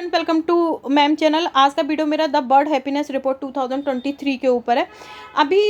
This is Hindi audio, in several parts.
And welcome to ma'am channel. आज का वीडियो मेरा द वर्ल्ड हैप्पीनेस रिपोर्ट 2023 के ऊपर है। अभी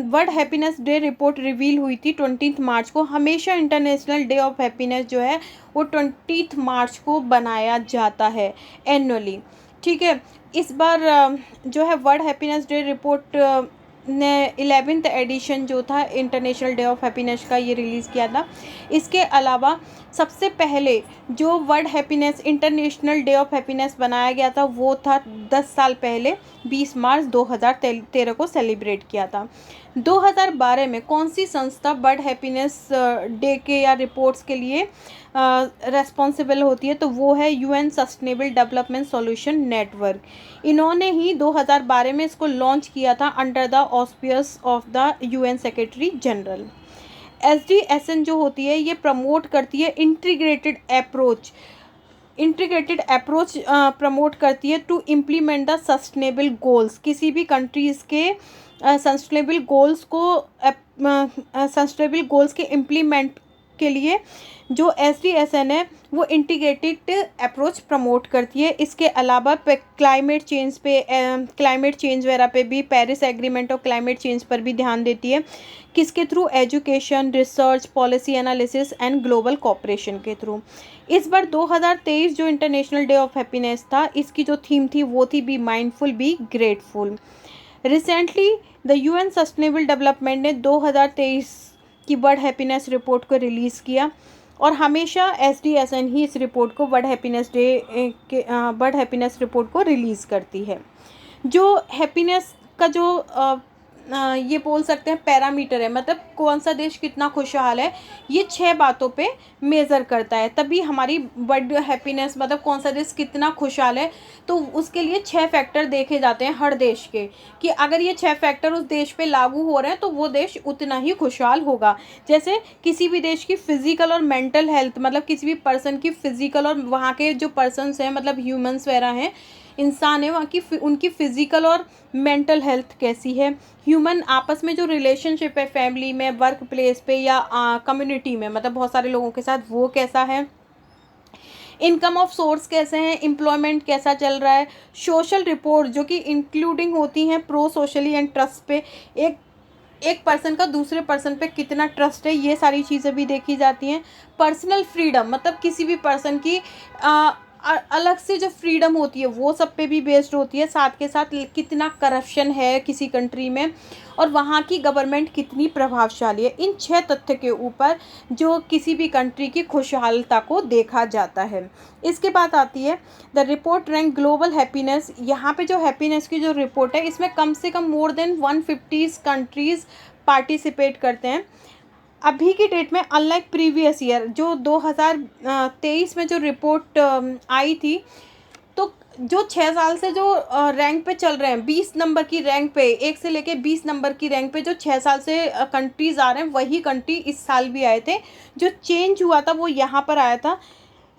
world happiness day report reveal हुई थी 20 मार्च को। हमेशा इंटरनेशनल डे ऑफ हैप्पीनेस जो है वो 20 मार्च को बनाया जाता है एनुअली। ठीक है, इस बार जो है वर्ल्ड हैप्पीनेस डे रिपोर्ट ने 11th एडिशन जो था इंटरनेशनल डे ऑफ हैप्पीनेस का ये रिलीज़ किया था। इसके अलावा सबसे पहले जो world happiness international day of happiness बनाया गया था वो था 10 साल पहले 20 मार्च 2013 को सेलिब्रेट किया था। 2012 में कौन सी संस्था वर्ल्ड हैप्पीनेस डे के या रिपोर्ट्स के लिए रेस्पॉन्सिबल होती है, तो वो है UN sustainable development solution network. इन्होंने ही 2012 में इसको लॉन्च किया था under the auspicious of the UN secretary general. SDSN जो होती है ये प्रमोट करती है इंटीग्रेटेड अप्रोच प्रमोट करती है to implement the sustainable goals. किसी भी कंट्रीज़ के सस्टेनेबल गोल्स के इम्प्लीमेंट के लिए जो SDSN है वो इंटीग्रेटेड अप्रोच प्रमोट करती है। इसके अलावा क्लाइमेट चेंज वगैरह पे भी, पेरिस एग्रीमेंट और क्लाइमेट चेंज पर भी ध्यान देती है। किसके through? Education, research, policy analysis and global cooperation के थ्रू। इस बार 2023 जो इंटरनेशनल डे ऑफ हैप्पीनेस था, इसकी जो थीम थी वो थी be mindful, be grateful. Recently the UN sustainable development ने 2023 की वर्ल्ड हैप्पीनेस रिपोर्ट को रिलीज़ किया और हमेशा SDSN ही इस रिपोर्ट को वर्ल्ड हैप्पीनेस रिपोर्ट को रिलीज़ करती है। जो हैप्पीनेस का जो ये बोल सकते हैं पैरामीटर है, मतलब कौन सा देश कितना खुशहाल है, ये 6 बातों पे मेज़र करता है। तभी हमारी वर्ल्ड हैप्पीनेस, मतलब कौन सा देश कितना खुशहाल है, तो उसके लिए 6 फैक्टर देखे जाते हैं हर देश के, कि अगर ये 6 फैक्टर उस देश पे लागू हो रहे हैं तो वो देश उतना ही खुशहाल होगा। जैसे किसी भी देश की फिज़िकल और मेंटल हेल्थ, मतलब किसी भी पर्सन की फिज़िकल और वहाँ के जो पर्सन्स हैं, मतलब ह्यूमंस वगैरह हैं, इंसान है, वहाँ की उनकी फ़िज़िकल और मेंटल हेल्थ कैसी है। ह्यूमन आपस में जो रिलेशनशिप है फैमिली में, वर्क प्लेस पे या कम्युनिटी में, मतलब बहुत सारे लोगों के साथ, वो कैसा है। इनकम ऑफ सोर्स कैसे हैं, एम्प्लॉयमेंट कैसा चल रहा है। सोशल रिपोर्ट जो कि इंक्लूडिंग होती हैं प्रो सोशली एंड ट्रस्ट पे, एक पर्सन का दूसरे पर्सन पे कितना ट्रस्ट है, ये सारी चीज़ें भी देखी जाती हैं। पर्सनल फ्रीडम, मतलब किसी भी पर्सन की अलग से जो फ्रीडम होती है वो सब पे भी बेस्ड होती है। साथ के साथ कितना करप्शन है किसी कंट्री में और वहाँ की गवर्नमेंट कितनी प्रभावशाली है। इन 6 तथ्य के ऊपर जो किसी भी कंट्री की खुशहालता को देखा जाता है। इसके बाद आती है the report rank global happiness. यहाँ पे जो हैप्पीनेस की जो रिपोर्ट है, इसमें कम से कम मोर देन 150 कंट्रीज़ पार्टिसिपेट करते हैं। अभी की डेट में अनलाइक प्रीवियस ईयर जो 2023 में जो रिपोर्ट आई थी, तो जो 6 साल से जो रैंक पे चल रहे हैं, 20 नंबर की रैंक पे, 1 से लेके 20 नंबर की रैंक पे जो 6 साल से कंट्रीज़ आ रहे हैं, वही कंट्री इस साल भी आए थे। जो चेंज हुआ था वो यहाँ पर आया था।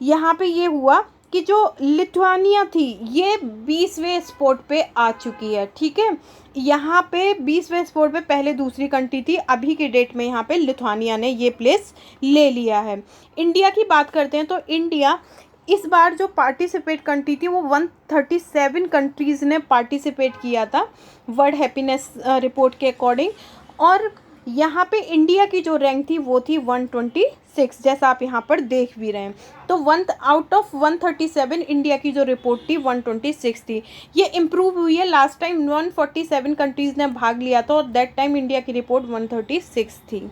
यहाँ पे ये हुआ कि जो लिथुआनिया थी ये 20वें स्पॉट पे आ चुकी है। ठीक है, यहाँ पे 20वें स्पॉट पे पहले दूसरी कंट्री थी, अभी के डेट में यहाँ पे लिथुआनिया ने ये प्लेस ले लिया है। इंडिया की बात करते हैं तो इंडिया इस बार जो पार्टिसिपेट कंट्री थी वो 137 कंट्रीज़ ने पार्टिसिपेट किया था वर्ल्ड हैप्पीनेस रिपोर्ट के अकॉर्डिंग। और यहाँ पे इंडिया की जो रैंक थी वो थी 126, जैसा आप यहाँ पर देख भी रहे हैं। तो 1 आउट ऑफ 137 इंडिया की जो रिपोर्ट थी 126 थी। ये इम्प्रूव हुई है, लास्ट टाइम 147 कंट्रीज़ ने भाग लिया था और दैट टाइम इंडिया की रिपोर्ट 136 थी।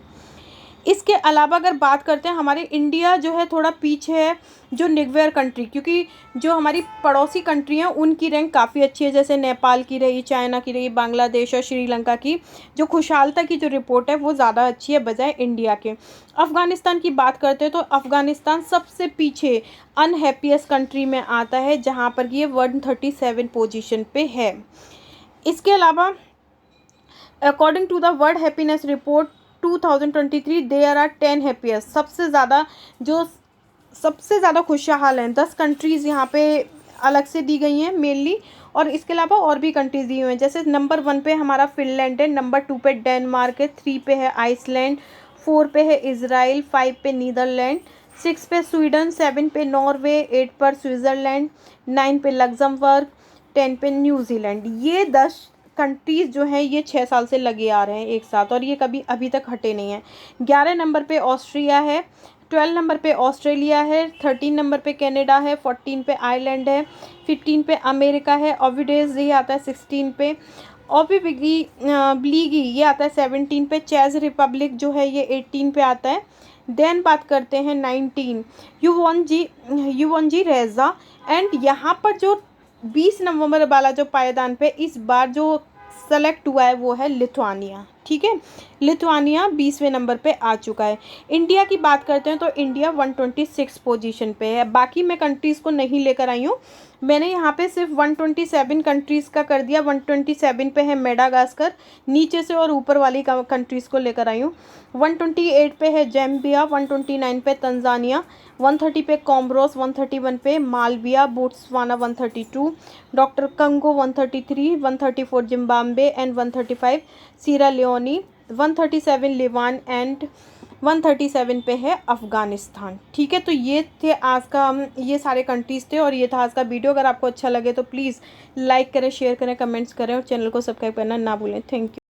इसके अलावा अगर बात करते हैं, हमारे इंडिया जो है थोड़ा पीछे है जो निगवेयर कंट्री, क्योंकि जो हमारी पड़ोसी कंट्री हैं उनकी रैंक काफ़ी अच्छी है, जैसे नेपाल की रही, चाइना की रही, बांग्लादेश और श्रीलंका की जो खुशहालता की जो रिपोर्ट है वो ज़्यादा अच्छी है बजाय इंडिया के। अफ़गानिस्तान की बात करते हैं तो अफ़गानिस्तान सबसे पीछे अनहैप्पीएस्ट कंट्री में आता है, जहाँ पर ये 137 पोजीशन पे है। इसके अलावा according to the world happiness report 2023 there are 10 happiest. सबसे ज़्यादा खुशहाल हैं 10 कंट्रीज़ यहाँ पे अलग से दी गई हैं मेनली, और इसके अलावा और भी कंट्रीज़ दी हुई हैं। जैसे नंबर 1 पे हमारा फिनलैंड है, नंबर 2 पे डेनमार्क है, 3 पे है आइसलैंड, 4 पे है इज़राइल, 5 पे नीदरलैंड, 6 पे स्वीडन, 7 पे नॉर्वे, 8 पर स्विट्ज़रलैंड, 9 पे लग्जमबर्ग, 10 पे न्यूजीलैंड। ये 10 कंट्रीज़ जो हैं ये 6 साल से लगे आ रहे हैं एक साथ, और ये कभी अभी तक हटे नहीं हैं। 11 नंबर पे ऑस्ट्रिया है, 12 नंबर पे ऑस्ट्रेलिया है, 13 नंबर पे कनाडा है, 14 पे आयरलैंड है, 15 पे अमेरिका है, ओविडेज ये आता है 16 पे, ब्लीगी ये आता है 17 पे, चेज रिपब्लिक जो है ये 18 पे आता है। देन बात करते हैं 19 युवोंजी रेजा। एंड यहाँ पर जो 20 नवंबर वाला जो पायदान पे इस बार जो सेलेक्ट हुआ है वो है लिथुआनिया। ठीक है, लिथुआनिया 20वें नंबर पे आ चुका है। इंडिया की बात करते हैं तो इंडिया 126 पोजीशन पे है। बाकी मैं कंट्रीज़ को नहीं लेकर आई हूँ, मैंने यहाँ पे सिर्फ 127 कंट्रीज़ का कर दिया। 127 पे है मेडागास्कर, नीचे से और ऊपर वाली कंट्रीज़ को लेकर आई हूँ। 128 पे है जैम्बिया, 129 पे तंजानिया, 130 पे कॉमरोस, 131 पे Malawi, Botswana 132, doctor Congo 133, 134 Zimbabwe and 135 Sierra Leone, 137 लिवान and 137 पे है अफ़गानिस्तान। ठीक है, तो ये थे आज का ये सारे कंट्रीज़ थे और ये था आज का वीडियो। अगर आपको अच्छा लगे तो प्लीज़ लाइक करें, शेयर करें, कमेंट्स करें और चैनल को सब्सक्राइब करना ना भूलें। Thank you.